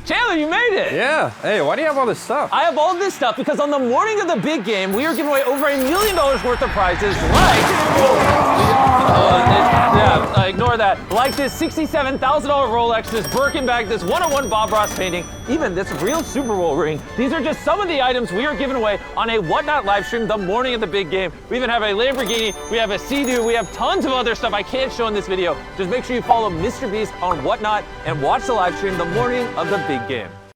Chandler, you made it! Yeah. Hey, why do you have all this stuff? I have all this stuff because on the morning of the big game, we are giving away over $1 million worth of prizes like... ignore that. Like this $67,000 Rolex, this Birkin bag, this one-on-one Bob Ross painting, even this real Super Bowl ring. These are just some of the items we are giving away on a Whatnot live stream the morning of the big game. We even have a Lamborghini, we have a Sea-Doo, we have tons of other stuff I can't show in this video. Just make sure you follow Mr. Beast on Whatnot and watch the live stream the morning of the big game.